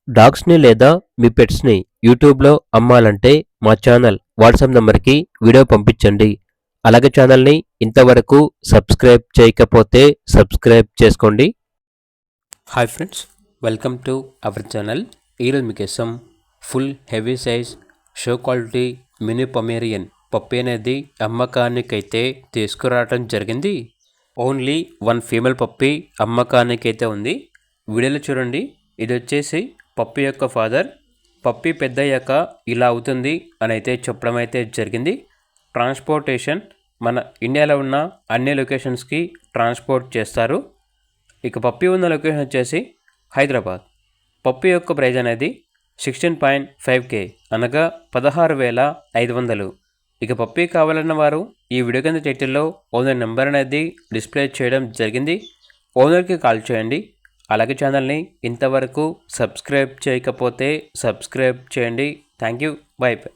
డాగ్స్‌ని లేదా మీ పెట్స్‌ని యూట్యూబ్‌లో అమ్మాలంటే మా ఛానల్ వాట్సాప్ నంబర్‌కి వీడియో పంపించండి. అలాగే ఛానల్‌ని ఇంతవరకు సబ్స్క్రైబ్ చేయకపోతే సబ్స్క్రైబ్ చేసుకోండి. Hi friends, welcome to our channel. ఈరోజు మీకోసం full heavy size show quality mini Pomeranian puppy అనేది అమ్మకానికైతే తీసుకురావడం జరిగింది. ఓన్లీ వన్ ఫీమేల్ పప్పి అమ్మకానికైతే ఉంది. వీడియోలో చూడండి. ఇది వచ్చేసి పప్పి యొక్క ఫాదర్. పప్పి పెద్దయ్యాక ఇలా అవుతుంది అని అయితే చెప్పడం అయితే జరిగింది. ట్రాన్స్పోర్టేషన్ మన ఇండియాలో ఉన్న అన్ని లొకేషన్స్కి ట్రాన్స్పోర్ట్ చేస్తారు. ఇక పప్పి ఉన్న లొకేషన్ వచ్చేసి హైదరాబాద్. పప్పి యొక్క ప్రైజ్ అనేది 16.5K అనగా 16,500. ఇక పప్పి కావాలన్న వారు ఈ వీడియో కింద టైటిల్లో ఓనర్ నెంబర్ అనేది డిస్ప్లే చేయడం జరిగింది. ఓనర్కి కాల్ చేయండి. అలాగే ఛానల్ని ఇంతవరకు సబ్స్క్రైబ్ చేయకపోతే సబ్స్క్రైబ్ చేయండి. Thank you. By by.